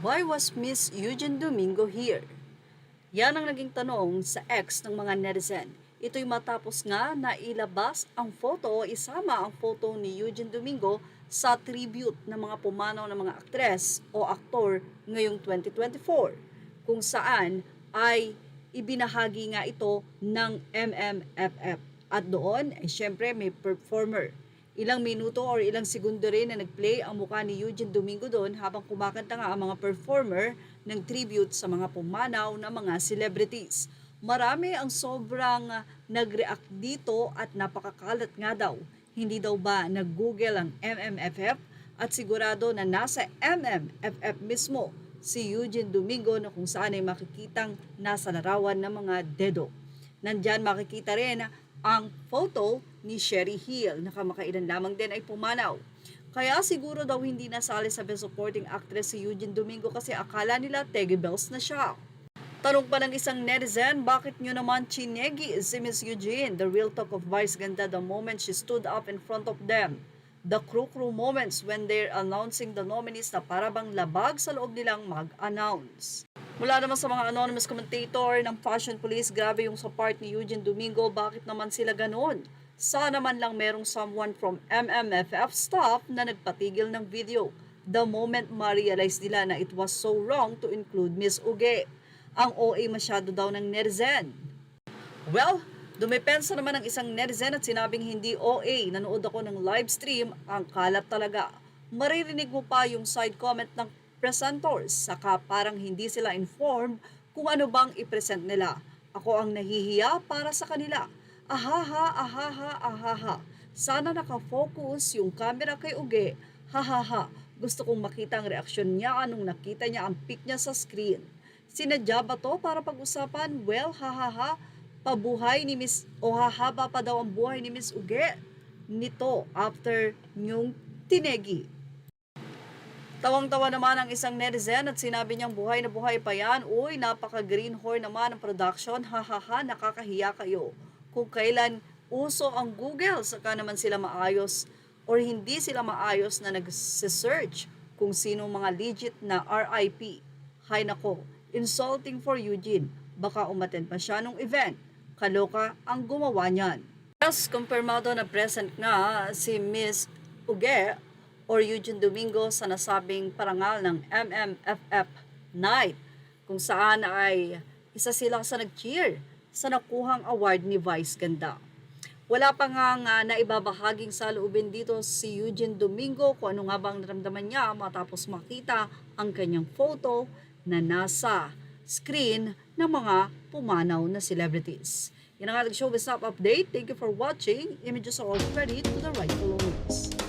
Why was Miss Eugene Domingo here? Yan ang naging tanong sa ex ng mga netizen. Ito'y matapos nga na ilabas ang photo o isama ang photo ni Eugene Domingo sa tribute ng mga pumanaw ng mga aktres o aktor ngayong 2024, kung saan ay ibinahagi nga ito ng MMFF. At doon ay syempre may performer. Ilang minuto or ilang segundo rin na nag-play ang mukha ni Eugene Domingo doon habang kumakanta nga ang mga performer ng tribute sa mga pumanaw na mga celebrities. Marami ang sobrang nag-react dito at napakakalat nga daw. Hindi daw ba nag-google ang MMFF at sigurado na nasa MMFF mismo si Eugene Domingo na kung saan ay makikitang nasa larawan ng mga dedo. Nandyan makikita rin ang photo ni Sherry Hill na kamakailan lamang din ay pumanaw. Kaya siguro daw hindi nasali sa Best Supporting Actress si Eugene Domingo kasi akala nila Teggy Bells na siya. Tanong pa ng isang netizen, bakit nyo naman chinegi si Miss Eugene? The real talk of Vice ganda the moment she stood up in front of them. The crew moments when they're announcing the nominees na parabang labag sa loob nilang mag-announce. Mula naman sa mga anonymous commentator ng Fashion Police, grabe yung sa part ni Eugene Domingo, bakit naman sila ganun? Sana man lang merong someone from MMFF staff na nagpatigil ng video. The moment ma-realize nila na it was so wrong to include Miss Uge. Ang OA masyado daw ng netizen. Well, dumepensa naman ng isang netizen at sinabing hindi OA. Nanood ako ng live stream, ang kalat talaga. Maririnig mo pa yung side comment ng presenters, saka parang hindi sila informed kung ano bang i-present nila. Ako ang nahihiya para sa kanila. Ahaha, ahaha, ahaha. Sana nakafocus yung camera kay Uge. Hahaha. Gusto kong makita ang reaksyon niya nung nakita niya ang pic niya sa screen. Sinadya ba to para pag-usapan? Well, hahaha. Pabuhay ni Miss o hahaba pa daw ang buhay ni Miss Uge nito after nyong tinegi. Tawang-tawa naman ang isang netizen at sinabi niyang buhay na buhay pa yan. Uy, napaka-greenhorn naman ang production. Hahaha, nakakahiya kayo. Kung kailan uso ang Google, saka naman sila maayos or hindi sila maayos na nag-search kung sino mga legit na RIP. Hay nako, insulting for Eugene. Baka umattend pa siya nung event. Kaloka ang gumawa niyan. Yes, kumpirmado na present nga si Miss Uge or Eugene Domingo sa nasabing parangal ng MMFF Night, kung saan ay isa sila sa nag-cheer sa nakuhang award ni Vice Ganda. Wala pa nga naibabahaging saloobin dito si Eugene Domingo kung ano nga bang naramdaman niya matapos makita ang kanyang photo na nasa screen ng mga pumanaw na celebrities. Yan ang ating showbiz update. Thank you for watching. Images are all credit to the rightful owners.